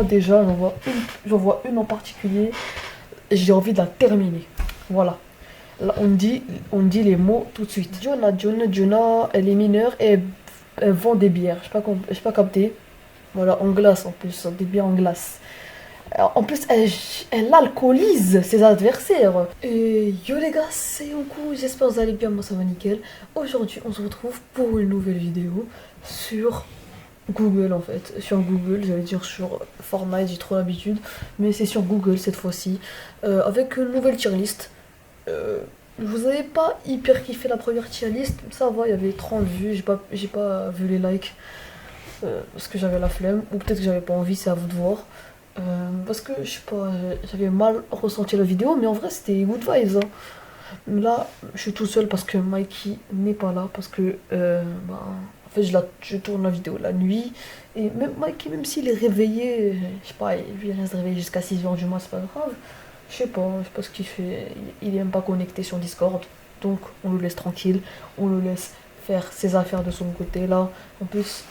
Déjà, j'en vois une en particulier, j'ai envie de la terminer. Voilà. Là, on dit les mots tout de suite. Jonah, elle est mineure et elle vend des bières. Je sais pas capté. Voilà, en glace en plus, des bières en glace. Alors, en plus, elle alcoolise ses adversaires. Et yo les gars, c'est Yonkou, j'espère que vous allez bien, moi ça va nickel. Aujourd'hui, on se retrouve pour une nouvelle vidéo sur Google en fait. Sur Google, j'allais dire sur Fortnite, j'ai trop l'habitude. Mais c'est sur Google cette fois-ci. Avec une nouvelle tier list. Je vous avais pas hyper kiffé la première tier list. Ça va, il y avait 30 vues, j'ai pas vu les likes. Parce que j'avais la flemme. Ou peut-être que j'avais pas envie, c'est à vous de voir. Parce que je sais pas, j'avais mal ressenti la vidéo, mais en vrai c'était good vibes, hein. Là, je suis tout seul parce que Mikey n'est pas là, parce que en fait je tourne la vidéo la nuit, et même Mikey, même s'il est réveillé, je sais pas, lui il reste réveillé jusqu'à 6h du matin, c'est pas grave. Je sais pas ce qu'il fait, il aime pas connecter sur Discord, donc on le laisse tranquille, on le laisse faire ses affaires de son côté là. En plus,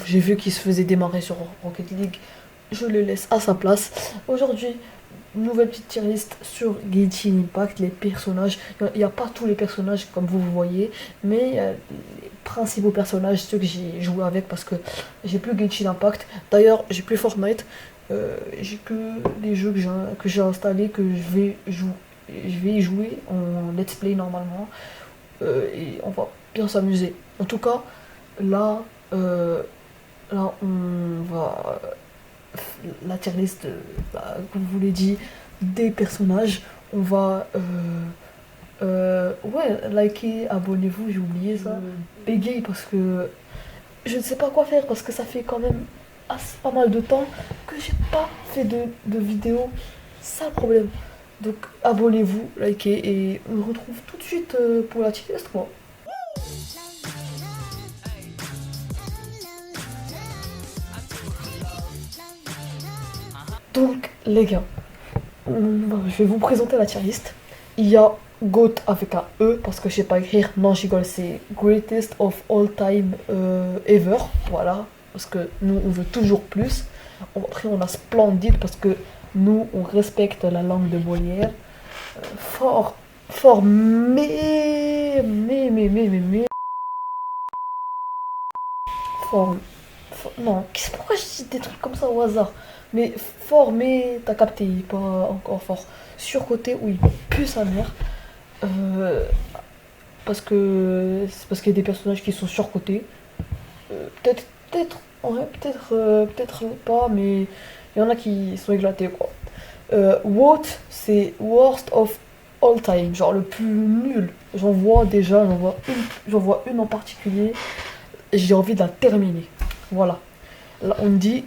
j'ai vu qu'il se faisait démarrer sur Rocket League, je le laisse à sa place. Aujourd'hui, nouvelle petite tier list sur Genshin Impact, les personnages. Il n'y a pas tous les personnages comme vous voyez, mais il y a les principaux personnages, ceux que j'ai joué avec parce que j'ai plus Genshin Impact. D'ailleurs, j'ai plus Fortnite. J'ai que les jeux que j'ai installés, que je vais y jouer en let's play normalement. Et on va bien s'amuser. En tout cas, là, là on va la tier list, comme je vous l'ai dit, des personnages. On va ouais, liker, abonnez-vous, j'ai oublié ça. Bégayer parce que je ne sais pas quoi faire, parce que ça fait quand même pas mal de temps que j'ai pas fait de vidéo. C'est ça le problème. Donc abonnez-vous, likez, et on se retrouve tout de suite pour la tier list quoi. Donc les gars, je vais vous présenter la tier list. Il y a GOAT avec un E parce que je sais pas écrire. Non, je rigole, c'est Greatest of All Time Ever. Voilà, parce que nous on veut toujours plus. Après, on a Splendid parce que nous on respecte la langue de Molière. Fort, fort, mais. Fort, non, pourquoi je dis des trucs comme ça au hasard? Mais fort, mais t'as capté, il est pas encore fort. Surcoté, oui, pue sa mère. Euh, c'est parce qu'il y a des personnages qui sont surcotés. Ouais, peut-être pas, mais il y en a qui sont éclatés quoi. WOT, c'est Worst of All Time, genre le plus nul. J'en vois une en particulier, j'ai envie de la terminer. Voilà. Là, on dit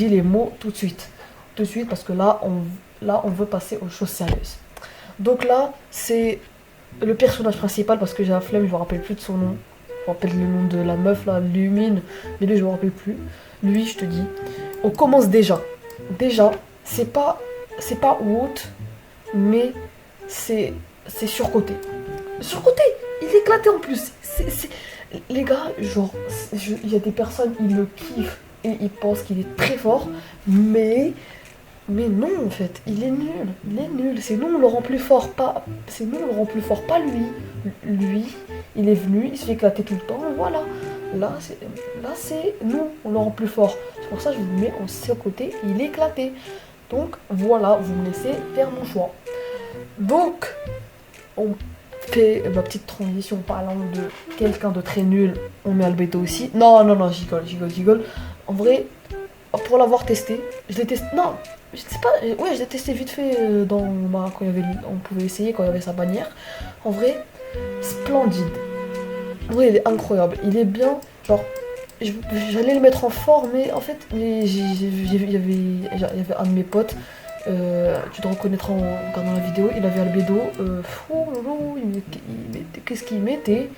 les mots tout de suite. Tout de suite, parce que là, on veut passer aux choses sérieuses. Donc là, c'est le personnage principal, parce que j'ai la flemme, je me rappelle plus de son nom. Je me rappelle le nom de la meuf, là, Lumine, mais lui, je me rappelle plus. Lui, je te dis. On commence déjà. Déjà, c'est pas haute, mais c'est surcoté. Surcoté, il est éclaté en plus. Les gars, genre, il y a des personnes, ils le kiffent et ils pensent qu'il est très fort, mais non, en fait, il est nul. Il est nul. C'est nous, on le rend plus fort, pas. C'est nous, on le rend plus fort, pas lui. Lui, il est venu, il se fait éclater tout le temps, et voilà. Là, c'est nous, on le rend plus fort. C'est pour ça que je vous mets en ce côté, il est éclaté. Donc, voilà, vous me laissez faire mon choix. Donc, on fait ma petite transition parlant de quelqu'un de très nul. On met Albedo aussi. Non, j'igole. En vrai, pour l'avoir testé, je l'ai testé. Non, je sais pas. Ouais, je l'ai testé vite fait quand il y avait, on pouvait essayer quand il y avait sa bannière. En vrai, splendide. Ouais, il est incroyable. Il est bien. Genre, j'allais le mettre en fort, mais en fait, il y avait un de mes potes. Tu te reconnaîtras en regardant la vidéo, il avait Albedo. Oh lolo, qu'est-ce qu'il mettait?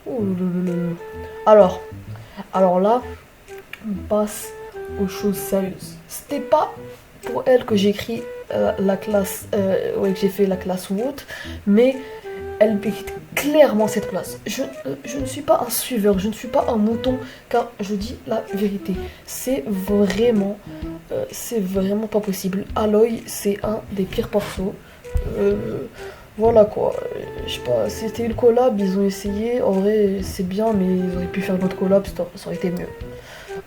Oh lolo. Alors là, on passe aux choses sérieuses. C'était pas pour elle que j'ai écrit la classe, ouais, que j'ai fait la classe WOT, mais elle mérite clairement cette place. Je ne suis pas un suiveur, je ne suis pas un mouton, car je dis la vérité. C'est vraiment pas possible. Aloy, c'est un des pires morceaux. Voilà quoi. Je sais pas, c'était une collab, ils ont essayé. En vrai, c'est bien, mais ils auraient pu faire une autre collab, ça aurait été mieux.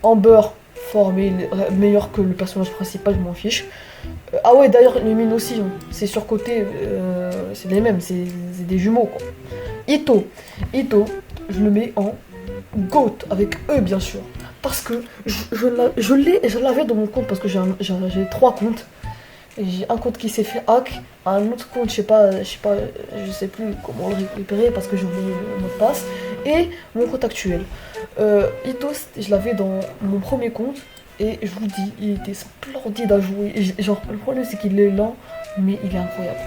Amber, formé, meilleur que le personnage principal, je m'en fiche. Ah ouais, d'ailleurs, les mines aussi, hein. C'est surcoté, c'est les mêmes, c'est des jumeaux quoi. Ito, je le mets en GOAT, avec E bien sûr. Parce que je l'avais dans mon compte, parce que j'ai 3 comptes. Et j'ai un compte qui s'est fait hack, un autre compte, je sais plus comment le récupérer parce que j'ai oublié le mot de passe, et mon compte actuel. Ito, je l'avais dans mon premier compte, et je vous dis, il était splendide à jouer. Genre, le problème c'est qu'il est lent, mais il est incroyable.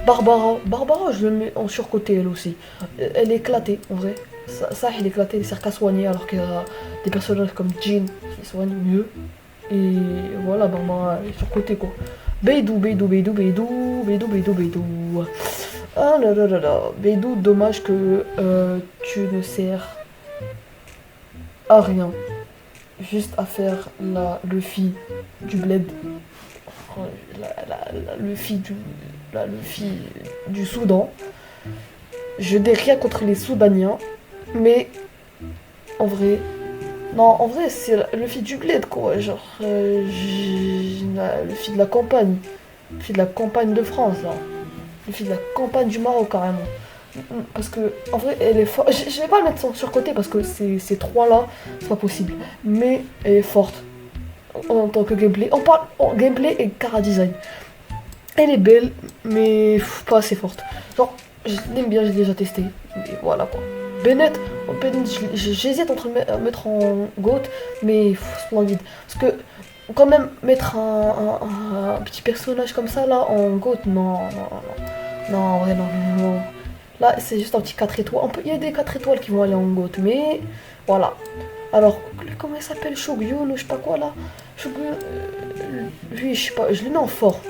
Barbara, je le mets en surcoté elle aussi. Elle est éclatée en vrai. Ça elle est éclatée, c'est qu'à soigner alors qu'il y a des personnages comme Jean qui soignent mieux. Et voilà, Barbara elle est surcotée quoi. Beidou. Ah là là là là. Beidou, dommage que tu ne sers à rien. Juste à faire la Luffy du bled. La Luffy du Soudan. Je n'ai rien contre les Soudaniens, mais en vrai, non, en vrai, c'est le Luffy du bled, quoi. Genre, le Luffy de la campagne. Le Luffy de la campagne de France, là. Le Luffy de la campagne du Maroc, carrément. Parce que, en vrai, elle est forte. Je vais pas la mettre sur côté parce que ces trois-là, c'est pas possible. Mais elle est forte en tant que gameplay. On parle en gameplay et cara design. Elle est belle, mais pas assez forte. Genre, je l'aime bien, j'ai déjà testé. Et voilà quoi. Bennett, j'hésite entre mettre en GOAT, mais splendide. Parce que, quand même, mettre un petit personnage comme ça là en GOAT, non. Non, en vrai, non. Là, c'est juste un petit 4 étoiles. Il y a des 4 étoiles qui vont aller en GOAT, mais voilà. Alors, comment il s'appelle, Shogun ou je sais pas quoi là. Shogun, lui, je sais pas, je le mets en fort.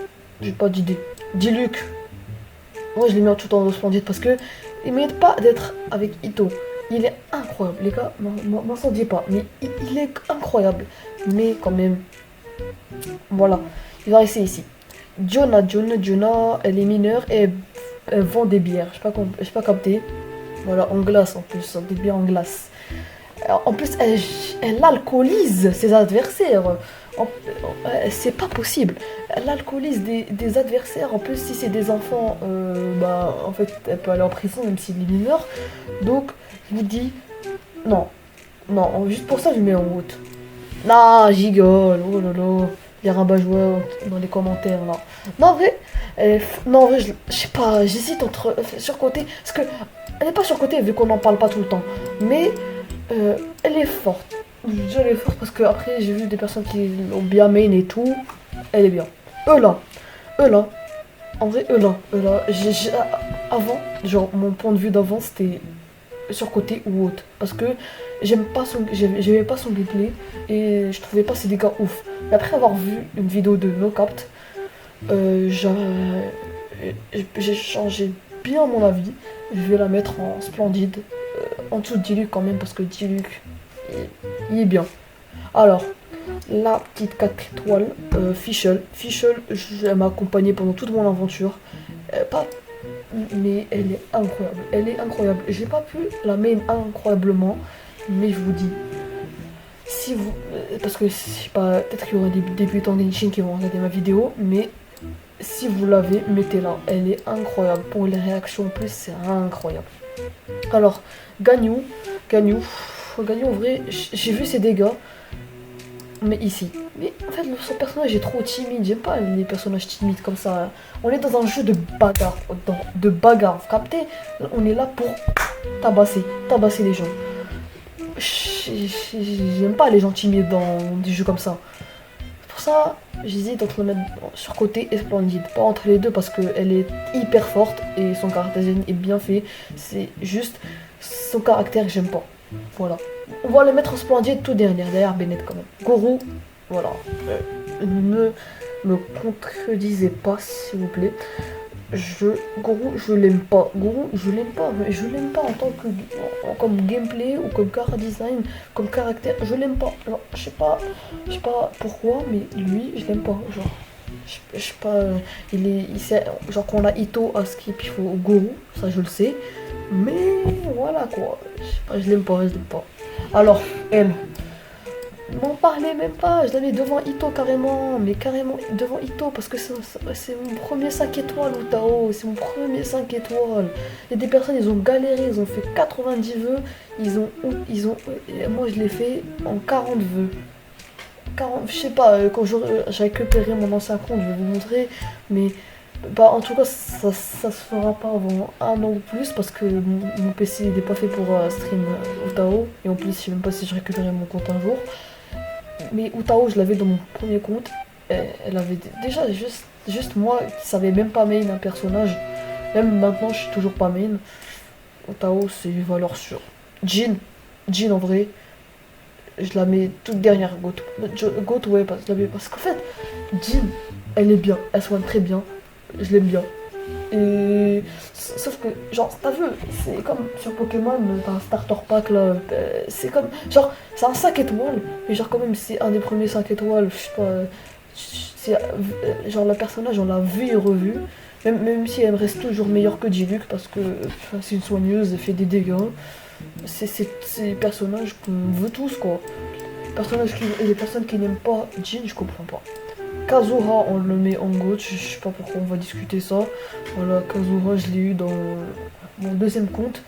J'ai pas d'idée. Diluc. Moi, je l'ai mis tout en splendide parce que il mérite pas d'être avec Ito. Il est incroyable, les gars. M'en s'en pas, mais il est incroyable. Mais quand même, voilà. Il va rester ici. Jonah, elle est mineure et elle vend des bières. Je sais pas capté. Voilà, en glace en plus, des bières en glace. En plus, elle alcoolise ses adversaires. C'est pas possible. Elle alcoolise des adversaires. En plus, si c'est des enfants, en fait, elle peut aller en prison même s'il est mineur. Donc, je vous dis, non. Juste pour ça, je mets en route. Non, j'igole. Oh là là. Il y a un bas joueur dans les commentaires là. Non, en vrai, je sais pas. J'hésite entre surcoté. Parce que elle n'est pas surcotée vu qu'on n'en parle pas tout le temps. Mais elle est forte. Je dis elle est forte parce que après j'ai vu des personnes qui l'ont bien main et tout. Elle est bien. Eux là. En vrai, avant, genre mon point de vue d'avant c'était surcoté ou autre. Parce que j'aimais pas son gameplay et je trouvais pas ses dégâts ouf. Mais après avoir vu une vidéo de NoCapt, j'ai changé bien mon avis. Je vais la mettre en splendide. En dessous de Diluc quand même parce que Diluc il est bien. Alors, la petite 4 étoiles, Fischl, elle m'a accompagné pendant toute mon aventure. Mais elle est incroyable. J'ai pas pu la main incroyablement, mais je vous dis, si vous, parce que je sais pas, peut-être qu'il y aura des débutants d'Enshin qui vont regarder ma vidéo, mais si vous l'avez, mettez-la. Elle est incroyable. Pour les réactions en plus, c'est incroyable. Alors, Ganyu, en vrai, j'ai vu ses dégâts, mais ici. Mais en fait, son personnage est trop timide. J'aime pas les personnages timides comme ça. On est dans un jeu de bagarre. Vous captez? On est là pour tabasser les gens. J'aime pas les gens timides dans des jeux comme ça. Pour ça, j'hésite entre le mettre sur côté et splendide. Pas entre les deux parce qu'elle est hyper forte et son caractère est bien fait. C'est juste son caractère que j'aime pas. Voilà. On va le mettre en splendide tout dernier, derrière Bennett quand même. Goro, voilà. Ne me contredisez pas s'il vous plaît. Goro, je l'aime pas. Goro, je l'aime pas. Mais je l'aime pas en tant que. Comme gameplay ou comme car design, comme caractère. Je l'aime pas. Genre, je sais pas pourquoi, mais lui, je l'aime pas. Genre, je sais pas. Il sait. Genre, qu'on a Ito à skip, il faut Goro. Ça, je le sais. Mais voilà quoi. Je sais pas, je l'aime pas, je l'aime pas. Alors, elle. M'en parlais même pas, je l'avais devant Ito carrément, mais carrément devant Ito parce que c'est mon premier 5 étoiles au Tao, c'est mon premier 5 étoiles. Il y a des personnes, ils ont galéré, ils ont fait 90 vœux, moi je l'ai fait en 40 vœux. 40, je sais pas, quand j'ai récupéré mon ancien compte, je vais vous montrer, mais bah, en tout cas, ça se fera pas avant un an ou plus parce que mon PC il est pas fait pour stream au Tao, et en plus, je sais même pas si je récupérais mon compte un jour. Mais Utao, je l'avais dans mon premier compte. Elle avait déjà juste moi qui savais même pas main un personnage. Même maintenant, je suis toujours pas main. Utao, c'est une valeur sûre. Jin, Jin en vrai, je la mets toute dernière. Goto, ouais, parce qu'en fait, Jin, elle est bien, elle soigne très bien. Je l'aime bien. Et sauf que, genre, t'as vu, c'est comme sur Pokémon, t'as un starter pack là, c'est comme, genre, c'est un 5 étoiles, mais genre, quand même, c'est un des premiers 5 étoiles, je sais pas, genre, la personnage, on l'a vu et revu, même si elle reste toujours meilleure que Diluc, parce que c'est une soigneuse, elle fait des dégâts, c'est des personnages qu'on veut tous, quoi. Les personnes qui n'aiment pas Jin, je comprends pas. Kazuha, on le met en GOAT, je sais pas pourquoi on va discuter ça. Voilà, Kazuha, je l'ai eu dans mon deuxième compte.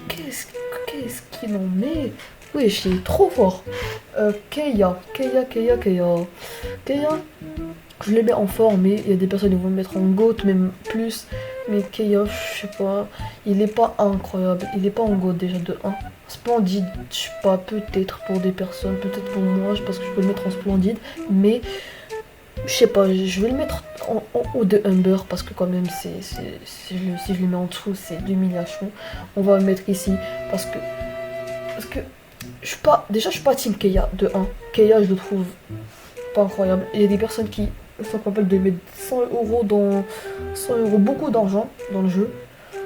Qu'est-ce qu'il en met? Oui, je suis trop fort. Keia, je les mets en forme, mais il y a des personnes qui vont le mettre en GOAT, même plus. Mais Keia, je sais pas, il est pas incroyable, il est pas en GOAT déjà de 1. Splendide, je sais pas, peut-être pour des personnes, peut-être pour moi, parce que je peux le mettre en splendide, mais je sais pas, je vais le mettre en haut de Humber parce que quand même, si je le mets en dessous, c'est l'humiliation. On va le mettre ici parce que déjà, je suis pas team Keia de 1. Keia, je le trouve pas incroyable. Il y a des personnes qui sont capables de mettre 100 euros beaucoup d'argent dans le jeu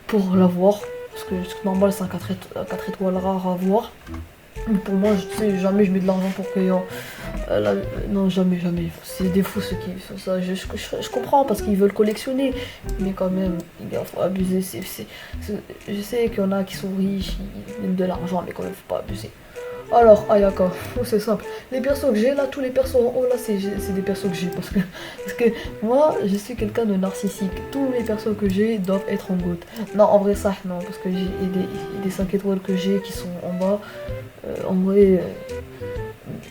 pour l'avoir. Parce que normal, c'est un 4 étoiles rare à avoir. Mais pour moi, je sais, jamais je mets de l'argent pour Keia. Non, jamais. C'est des fous ceux qui font ça. Je comprends parce qu'ils veulent collectionner. Mais quand même, il faut abuser. Je sais qu'il y en a qui sont riches, ils mettent de l'argent, mais quand même, faut pas abuser. Alors, Ayaka, c'est simple. Les persos que j'ai là, tous les persos en haut là, c'est des persos que j'ai. Parce que moi, je suis quelqu'un de narcissique. Tous les persos que j'ai doivent être en GOAT. Non, en vrai, ça, non. Parce que il y a des 5 étoiles que j'ai qui sont en bas. En vrai,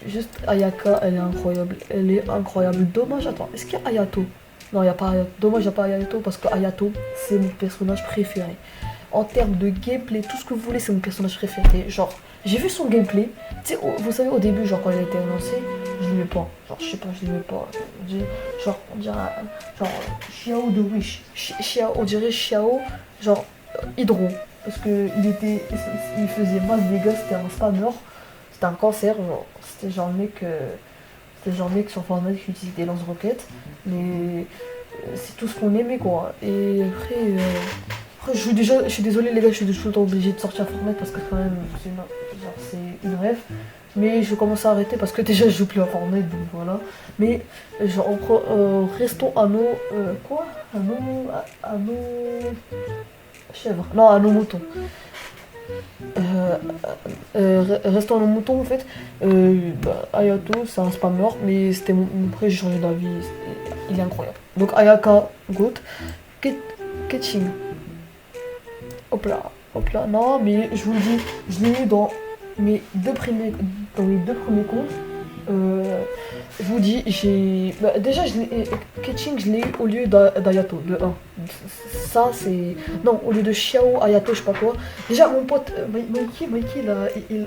juste Ayaka, elle est incroyable. Elle est incroyable. Dommage, attends, est-ce qu'il y a Ayato? Non, il n'y a pas Ayato. Dommage, il n'y a pas Ayato parce que Ayato, c'est mon personnage préféré. En termes de gameplay, tout ce que vous voulez, c'est mon personnage préféré. Genre, j'ai vu son gameplay. Tu sais, vous savez, au début, genre, quand il a été annoncé, je l'aimais pas. Genre, je sais pas, je l'aimais pas. Genre, on dirait. Genre, Xiao de Wish. On dirait Xiao, genre, Hydro. Parce que il faisait masse de dégâts, c'était un spammer. C'était un cancer, genre. C'était genre le mec sur Fortnite qui utilisait des lance-roquettes. Mais c'est tout ce qu'on aimait, quoi. Et après, je suis désolée les gars, je suis tout le temps obligée de sortir Fortnite parce que quand même c'est une rêve. Mais je commence à arrêter parce que déjà je joue plus à Fortnite donc voilà. Mais genre restons à nos quoi? À nos chèvres. Non, à nos moutons. Restons à nos moutons en fait. Ayato c'est un spammer mais c'était après j'ai changé d'avis. Il est incroyable. Donc Ayaka Goat. Ketching. Hop là, non, mais je vous le dis, je l'ai eu dans mes deux premiers comptes. Je vous dis, déjà, Ketching, je l'ai eu au lieu d'Ayato, de 1. Ça, c'est. Non, au lieu de Xiao, Ayato, je sais pas quoi. Déjà, mon pote, Mikey,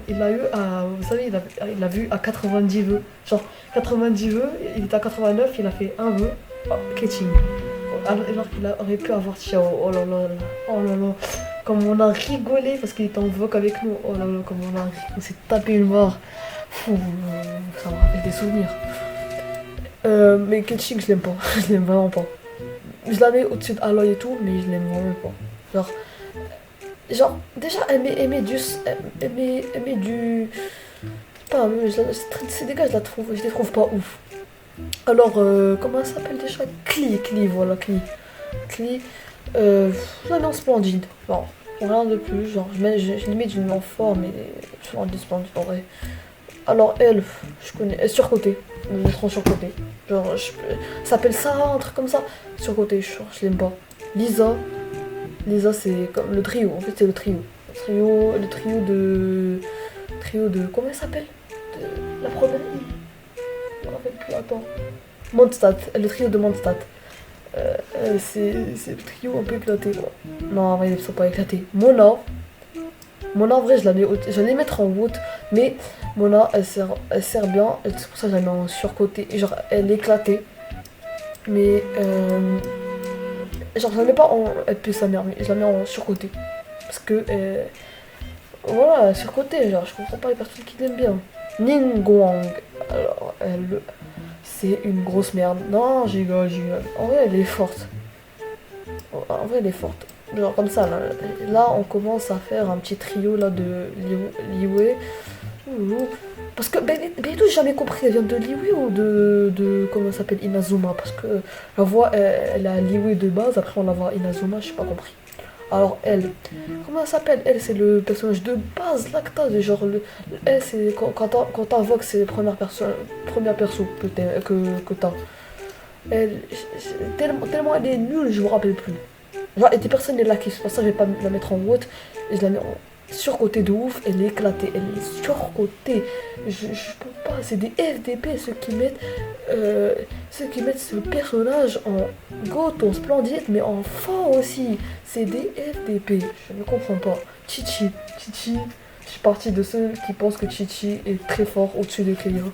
il a eu à. Vous savez, il a vu à 90 vœux. Genre, 90 vœux, il était à 89, il a fait un vœu. Ketching. Alors qu'il aurait pu avoir Xiao. Oh là là, oh là là. Comme on a rigolé parce qu'il était en vogue avec nous. Oh là là, comme on s'est tapé une mort. Ça me rappelle des souvenirs. Mais Ketching, je l'aime pas. Je l'aime vraiment pas. je la mets au-dessus d'Aloy et tout, mais je l'aime vraiment pas. Genre, déjà, elle met du. Pas, ces dégâts, je les trouve pas ouf. Alors, comment elle s'appelle déjà? Voilà, Cli, je la mets en splendide. Genre, rien de plus. Genre, je limite, je mets en fort, mais je mets en splendide en vrai. Alors, elle, je connais, elle est surcotée. Je vais mettre en surcotée. Genre, ça s'appelle ça, un truc comme ça. Surcotée, je l'aime pas. Lisa, Lisa, c'est comme le trio. En fait, c'est le trio. Le trio de. Comment elle s'appelle? La première. Je me rappelle plus, attends. Mondstadt, le trio de Mondstadt. C'est le trio un peu éclaté, quoi. Non, en vrai, ils sont pas éclatés. Mona, en vrai, je vais les mettre en haute, mais Mona, elle sert bien, et c'est pour ça que je la mets en surcoté. Genre, elle est éclatée, mais genre, je la mets pas en. Elle pue sa mère, mais je la mets en surcoté. Parce que, voilà, surcoté, genre, je comprends pas les personnes qui l'aiment bien. Ningguang, alors, c'est une grosse merde. Non, j'igole. En vrai, elle est forte. En vrai, elle est forte. Genre comme ça, là, on commence à faire un petit trio là de Liwei. Ouh. Parce que Beidou, j'ai jamais compris, elle vient de Liwei ou de comment ça s'appelle, Inazuma. Parce que la voix, elle a Liwei de base, après on la voit Inazuma, j'ai pas compris. Alors elle, comment elle s'appelle? Elle, c'est le personnage de base là que t'as, genre elle, c'est quand t'invoques, c'est la première perso que t'as. Elle, tellement elle est nulle, je me rappelle plus. Genre, et des personnes là qui se passent ça, je vais pas la mettre en haute, et je la mets en surcôté de ouf, elle est éclatée, elle est surcôtée. Je peux pas, c'est des FDP ceux qui mettent ce personnage en GOAT, en splendide, mais en fort aussi. C'est des FDP, je ne comprends pas. Chichi, je suis partie de ceux qui pensent que Chichi est très fort au-dessus de Cléo.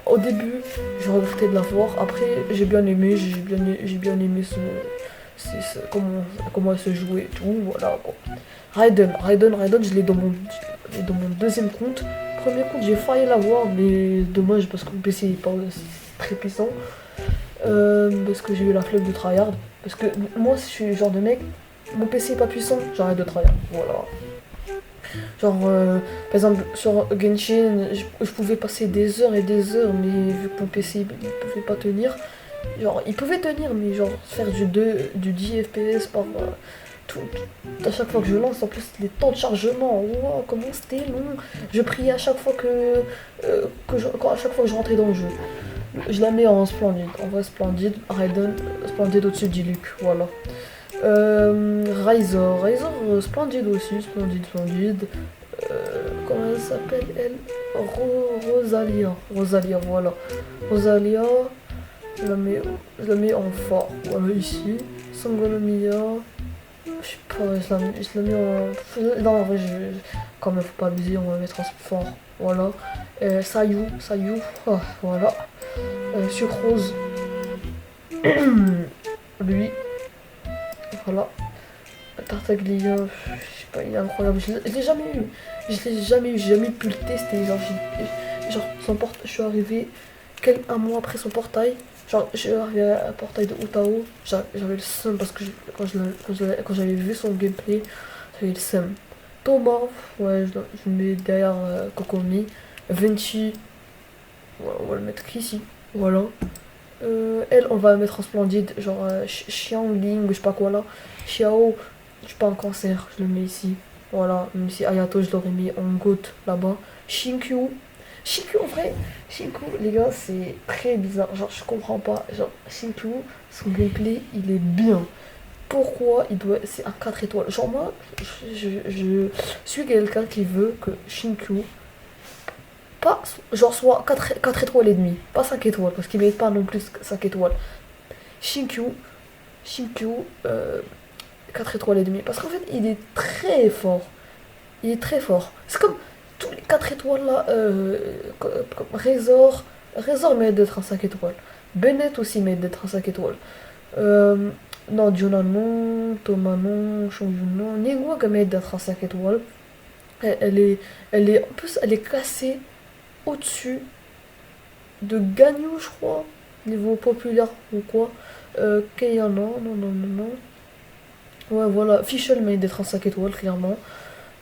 Au début, je regrettais de la voir, après j'ai bien aimé, j'ai bien aimé comment elle se jouait et tout, voilà quoi. Raiden, je l'ai dans mon deuxième compte. Premier compte, j'ai failli l'avoir, mais dommage parce que mon PC est pas aussi très puissant. Parce que j'ai eu la flemme de tryhard. Parce que moi, si je suis le genre de mec, mon PC est pas puissant, j'arrête de tryhard. Voilà. Genre, par exemple, sur Genshin, je pouvais passer des heures et des heures, mais vu que mon PC il pouvait pas tenir, genre, il pouvait tenir, mais genre, faire du 10 FPS par tout, à chaque fois que je lance, en plus, les temps de chargement, wow, comment c'était long. Je priais à chaque fois à chaque fois que je rentrais dans le jeu. Je la mets en splendide, en vrai splendide, Raiden, splendide au-dessus d'Iluk, voilà. Razor, splendide aussi, splendide. Comment elle s'appelle elle? Rosalia, voilà. Rosalia, je la mets en fort, voilà ici. Sangonomiya, je sais pas, je la mets en. Non, en vrai, quand même, faut pas abuser, on va la mettre en fort, voilà. Sayu, voilà. Sucrose, lui, voilà. Tartaglia, je sais pas, il est incroyable. Je l'ai jamais eu. J'ai jamais pu le tester. Genre je suis arrivé un mois après son portail. Genre, je suis arrivé à un portail de Utao. J'avais le seum parce que quand j'avais vu son gameplay, j'avais le seum. Thomas, ouais, je le mets derrière Kokomi. Venti, voilà, on va le mettre ici. Voilà. Elle, on va la mettre en splendide. Genre, Xiangling, je sais pas quoi là. Xiao. Je suis pas un cancer, je le mets ici. Voilà, même si Ayato, je l'aurais mis en goutte là-bas. Shinkyu. En vrai, Shinkyu, les gars, c'est très bizarre. Genre, je comprends pas. Genre, Shinkyu, son gameplay, il est bien. Pourquoi il doit. C'est un 4 étoiles. Genre, moi, je suis quelqu'un qui veut que Shinkyu. Pas, genre, soit 4 étoiles et demi. Pas 5 étoiles, parce qu'il mérite pas non plus 5 étoiles. Shinkyu, Shinkyu, 4 étoiles et demi. Parce qu'en fait, il est très fort. Il est très fort. C'est comme tous les 4 étoiles là. Comme Razor mérite d'être un 5 étoiles. Bennett aussi mérite d'être un 5 étoiles. Non, Juna non. Thomas non. Shongyun non. Ningguang mérite d'être un 5 étoiles. En plus, elle est classée au-dessus de Ganyu, je crois. Niveau populaire ou quoi. Keia, non, non, non, non, non. Ouais, voilà. Fischl mérite d'être un 5 étoiles, clairement.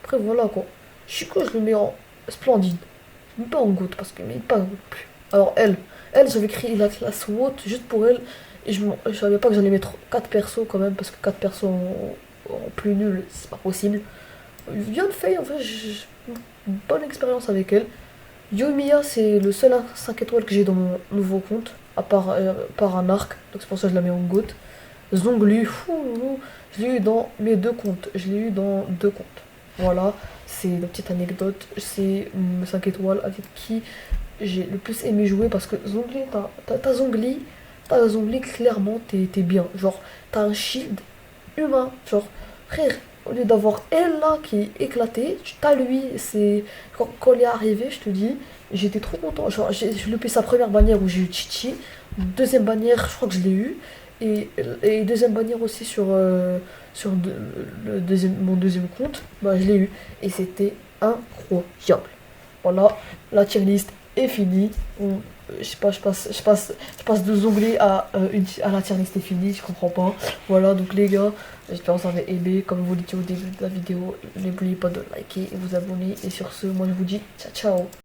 Après, voilà quoi. Chico, je le mets en splendide. Mais pas en goutte, parce qu'il mérite pas non plus. Alors, elle, j'avais créé la classe haute juste pour elle. Et je savais pas que j'allais mettre 4 persos quand même, parce que 4 persos en plus nul, c'est pas possible. Bien fait, en fait, j'ai une bonne expérience avec elle. Yoimiya, c'est le seul 5 étoiles que j'ai dans mon nouveau compte, par un arc, donc c'est pour ça que je la mets en goutte. Zhongli, fou, je l'ai eu dans mes deux comptes. Je l'ai eu dans deux comptes. Voilà, c'est une petite anecdote. C'est 5 étoiles avec qui j'ai le plus aimé jouer parce que Zhongli, t'as Zhongli, clairement, t'es bien. Genre, t'as un shield humain. Genre, frère, au lieu d'avoir elle là qui est éclatée, t'as lui. C'est quand il est arrivé, je te dis, j'étais trop content. Genre, j'ai loupé sa première bannière où j'ai eu Chichi. Deuxième bannière, je crois que je l'ai eu. Et deuxième bannière aussi sur mon deuxième compte, bah, je l'ai eu. Et c'était incroyable. Voilà, la tier list est finie. Je sais pas, je passe de Zongli à la tier list est finie, je comprends pas. Voilà, donc les gars, j'espère que vous avez aimé. Comme je vous l'ai dit au début de la vidéo, n'oubliez pas de liker et vous abonner. Et sur ce, moi je vous dis ciao ciao.